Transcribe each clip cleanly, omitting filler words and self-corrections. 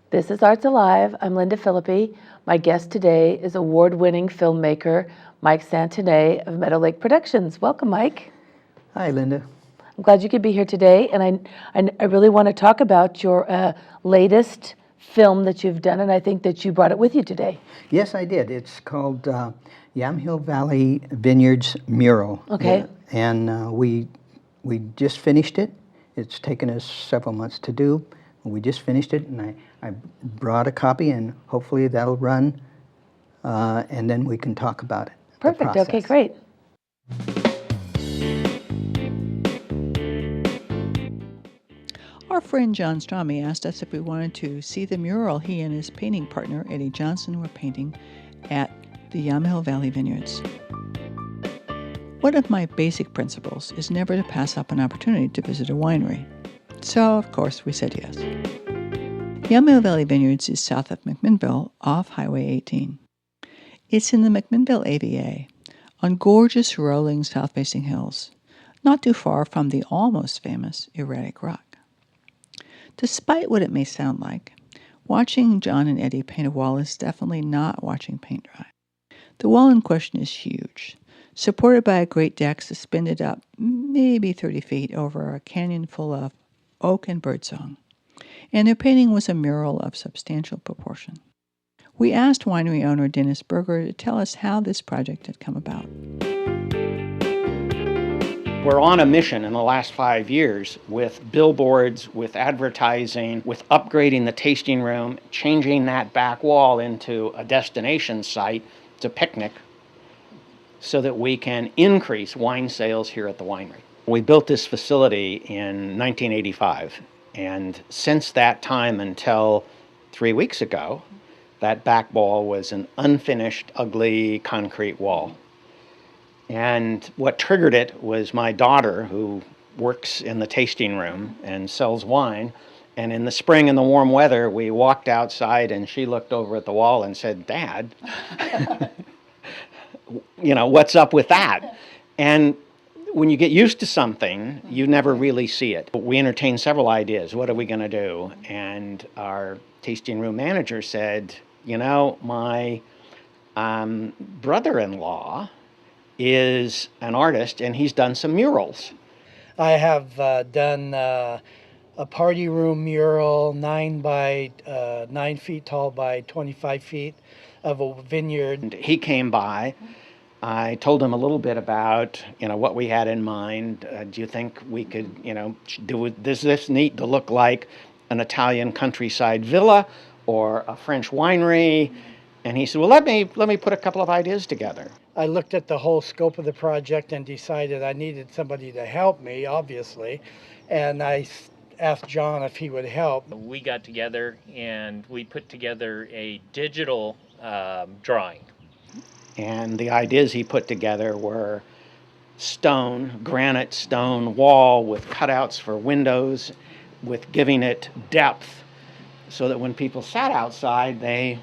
This is Arts Alive. I'm Lynda Phillippi. My guest today is award-winning filmmaker Mike Santone of Meadowlake Productions. Welcome, Mike. Hi, Lynda. I'm glad you could be here today, and I really want to talk about your latest film that you've done, and I think that you brought it with you today. Yes, I did. It's called Yamhill Valley Vineyard's Mural. Okay. And we just finished it. It's taken us several months to do. We just finished it, and I brought a copy, and hopefully that'll run, and then we can talk about it. Perfect. Okay, great. Our friend John Stromme asked us if we wanted to see the mural he and his painting partner, Eddie Johnson, were painting at the Yamhill Valley Vineyards. One of my basic principles is never to pass up an opportunity to visit a winery. So, of course, we said yes. Yamhill Valley Vineyards is south of McMinnville off Highway 18. It's in the McMinnville AVA, on gorgeous rolling south-facing hills, not too far from the almost famous Erratic Rock. Despite what it may sound like, watching John and Eddie paint a wall is definitely not watching paint dry. The wall in question is huge, supported by a great deck suspended up maybe 30 feet over a canyon full of oak and birdsong, and their painting was a mural of substantial proportion. We asked winery owner Dennis Berger to tell us how this project had come about. We're on a mission in the last 5 years with billboards, with advertising, with upgrading the tasting room, changing that back wall into a destination site, it's a picnic, so that we can increase wine sales here at the winery. We built this facility in 1985, and since that time until 3 weeks ago, that back wall was an unfinished, ugly concrete wall. And what triggered it was my daughter, who works in the tasting room and sells wine. And in the spring in the warm weather, we walked outside and she looked over at the wall and said, "Dad, what's up with that?" And when you get used to something, you never really see it. We entertained several ideas. What are we going to do? And our tasting room manager said, my brother-in-law is an artist, and he's done some murals. I have done a party room mural, 9 feet tall by 25 feet of a vineyard. And he came by. I told him a little bit about, what we had in mind. Do you think we could, does this need to look like an Italian countryside villa or a French winery? And he said, well, let me put a couple of ideas together. I looked at the whole scope of the project and decided I needed somebody to help me, obviously. And I asked John if he would help. We got together and we put together a digital drawing. And the ideas he put together were granite stone wall with cutouts for windows, with giving it depth so that when people sat outside, they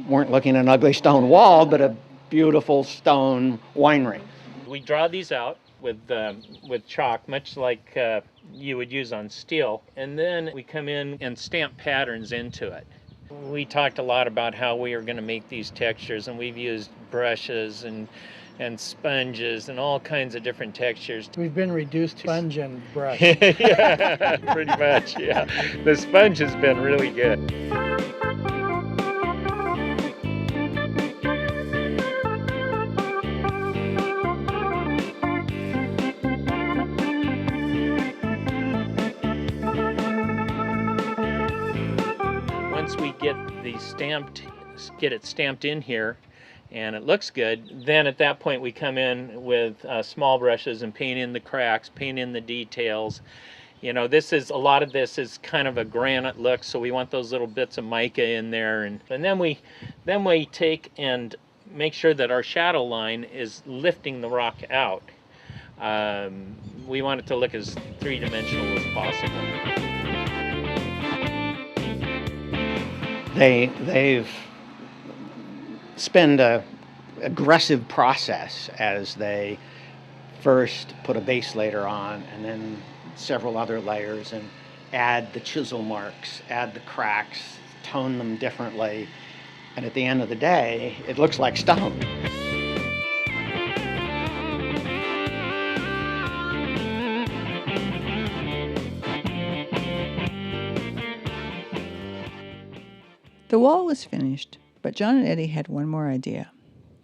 weren't looking at an ugly stone wall, but a beautiful stone winery. We draw these out with chalk, much like you would use on steel, and then we come in and stamp patterns into it. We talked a lot about how we are going to make these textures, and we've used brushes and sponges and all kinds of different textures. We've been reduced to sponge and brush. Yeah, pretty much, yeah. The sponge has been really good. Once we get it stamped in here and it looks good, then at that point we come in with small brushes and paint in the cracks, paint in the details. A lot of this is kind of a granite look, so we want those little bits of mica in there, and then we take and make sure that our shadow line is lifting the rock out. We want it to look as three-dimensional as possible. They've spent a aggressive process as they first put a base layer on and then several other layers and add the chisel marks, add the cracks, tone them differently, and at the end of the day, it looks like stone. The wall was finished, but John and Eddie had one more idea.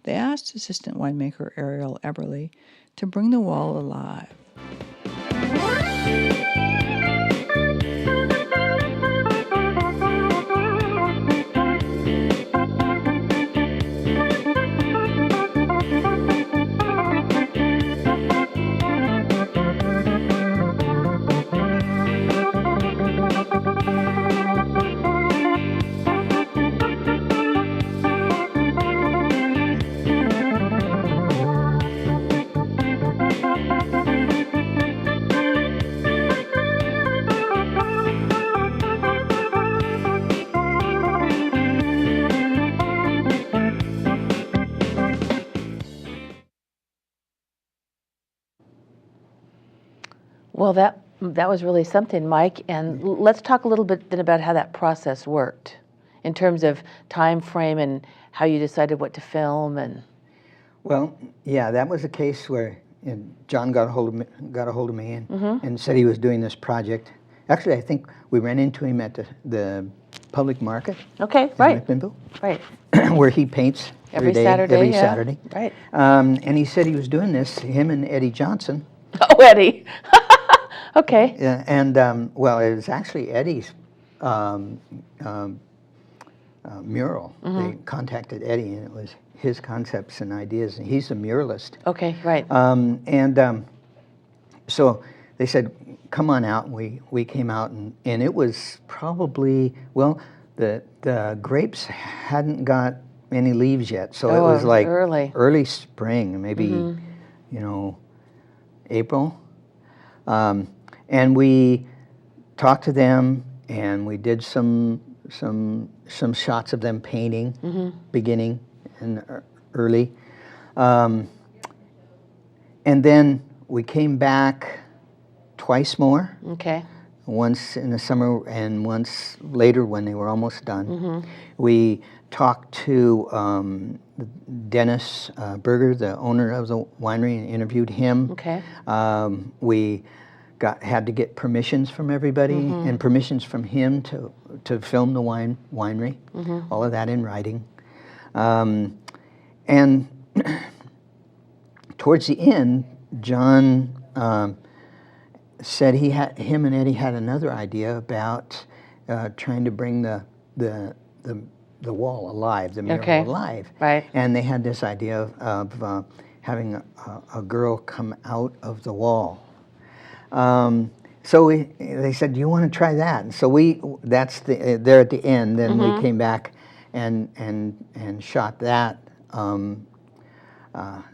They asked assistant winemaker Ariel Eberly to bring the wall alive. Well, that was really something, Mike. And let's talk a little bit then about how that process worked in terms of time frame and how you decided what to film. And Well, yeah, that was a case where John got a hold of me and said he was doing this project. Actually, I think we ran into him at the public market okay, in right, McMinnville, right. where he paints Every day, Saturday, every yeah. Saturday. Right. And he said he was doing this, him and Eddie Johnson. Oh, Eddie. Okay. Yeah, and well, it was actually Eddie's mural. They contacted Eddie, and it was his concepts and ideas. And he's a muralist. Okay, right. So they said, "Come on out." And we came out, and it was probably, well, the grapes hadn't got any leaves yet, so it was like early spring, maybe April. And we talked to them, and we did some shots of them painting, beginning and early. And then we came back twice more. Okay. Once in the summer and once later when they were almost done. We talked to Dennis Berger, the owner of the winery, and interviewed him. Okay. We had to get permissions from everybody and permissions from him to film the winery. All of that in writing. And towards the end, John said him and Eddie had another idea about trying to bring the wall alive, the mural alive. Right. And they had this idea of having a girl come out of the wall. So they said, "Do you want to try that?" And so that's there at the end. Then we came back and shot that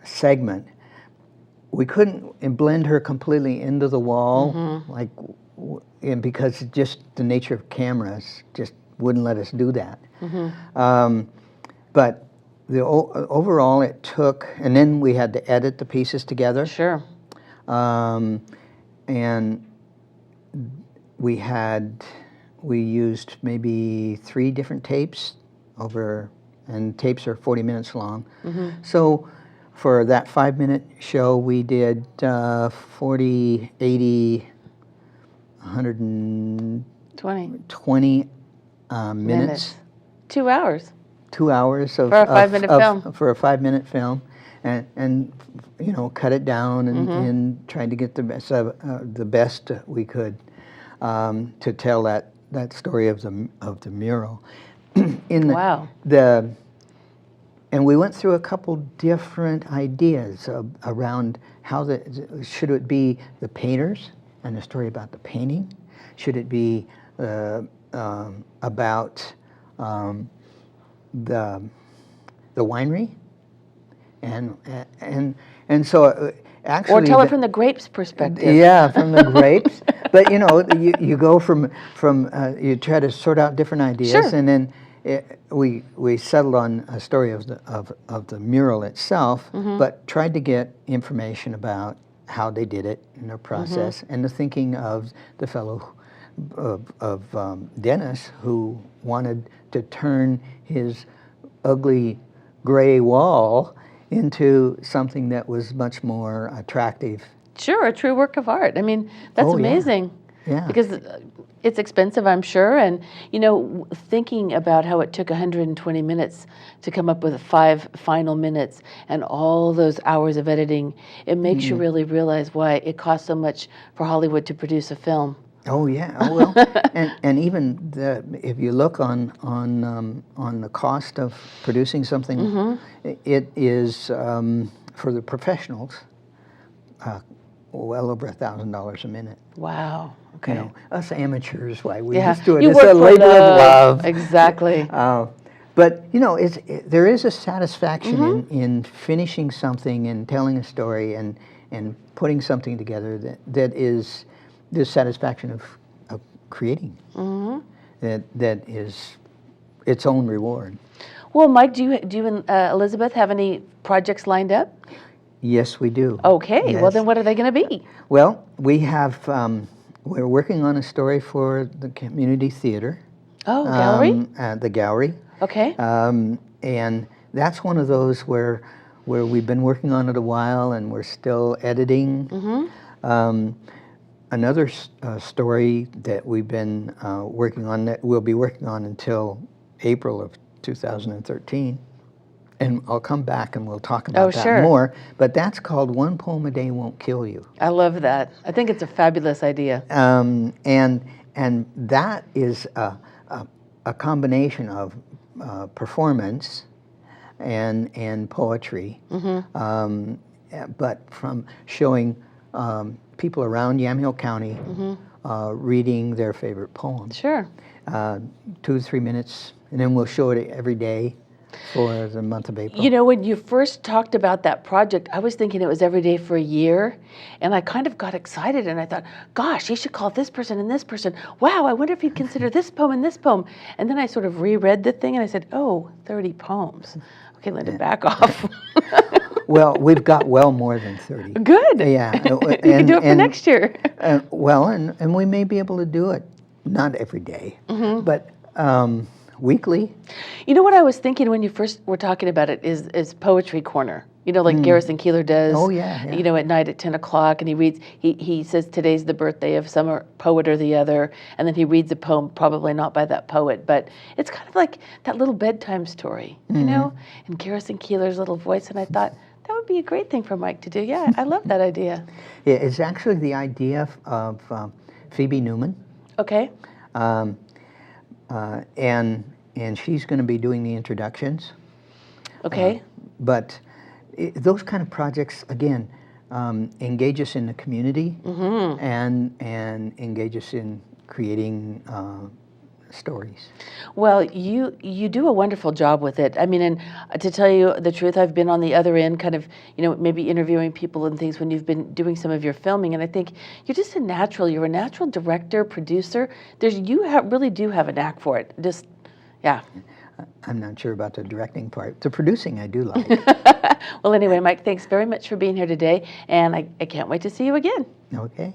segment. We couldn't blend her completely into the wall, because just the nature of cameras just wouldn't let us do that. But overall, it took, and then we had to edit the pieces together. Sure. And we used maybe 3 different tapes and tapes are 40 minutes long. So for that 5-minute show, we did 40, 80, 120 minutes. 2 hours. 2 hours of, For a 5-minute film. For a 5-minute film, and cut it down and tried to get the best we could to tell that story of the mural. Wow. And we went through a couple different ideas around how should it be the painters and the story about the painting? Should it be about the winery? And so actually, Or tell it from the grapes perspective. yeah, from the grapes. But you go from you try to sort out different ideas, Sure. and then we settled on a story of the mural itself, but tried to get information about how they did it in their process, and the thinking of the fellow of Dennis, who wanted to turn his ugly gray wall into something that was much more attractive. Sure, a true work of art. I mean, that's Oh, yeah. amazing. Yeah. Because it's expensive, I'm sure. And, thinking about how it took 120 minutes to come up with 5 final minutes and all those hours of editing, it makes you really realize why it costs so much for Hollywood to produce a film. Oh yeah. Oh well. and even if you look on the cost of producing something, it is for the professionals well over $1,000 a minute. Wow. Okay. Us amateurs, why we Yeah. just do it. You It's work a for labor of love. Exactly. But there is a satisfaction in finishing something and telling a story and putting something together that is the satisfaction of creating. That is its own reward. Well, Mike, do you and Elizabeth have any projects lined up? Yes, we do. Okay. Well, Yes. then what are they going to be? Well, we have we're working on a story for the community theater. Oh, gallery? The gallery. Okay. And that's one of those where we've been working on it a while and we're still editing. Another story that we've been working on, that we'll be working on until April of 2013, and I'll come back and we'll talk about that sure. more, but that's called One Poem a Day Won't Kill You. I love that. I think it's a fabulous idea. And that is a combination of performance and poetry, but from showing people around Yamhill County reading their favorite poems. Sure. 2 to 3 minutes, and then we'll show it every day for the month of April. When you first talked about that project, I was thinking it was every day for a year, and I kind of got excited, and I thought, gosh, he should call this person and this person. Wow, I wonder if he'd consider this poem and this poem. And then I sort of reread the thing, and I said, 30 poems. Okay, Lynda, back off. Well, we've got well more than 30. Good. Yeah. You can do it for next year. Well, and we may be able to do it, not every day, but weekly. You know what I was thinking when you first were talking about it is Poetry Corner. Like Garrison Keillor does. Oh, yeah. At night at 10 o'clock, and he reads, he says today's the birthday of some poet or the other, and then he reads a poem, probably not by that poet, but it's kind of like that little bedtime story, and Garrison Keillor's little voice, and I thought, that would be a great thing for Mike to do. Yeah, I love that idea. Yeah, it's actually the idea of Phoebe Newman. Okay. And she's going to be doing the introductions. Okay. But those kind of projects, again, engage us in the community and engage us in creating stories. Well, you do a wonderful job with it. I mean, and to tell you the truth, I've been on the other end, kind of, maybe interviewing people and things when you've been doing some of your filming, and I think you're just a natural. You're a natural director, producer. Really do have a knack for it. Just, yeah. I'm not sure about the directing part. The producing I do like. Well, anyway, Mike, thanks very much for being here today, and I can't wait to see you again. Okay.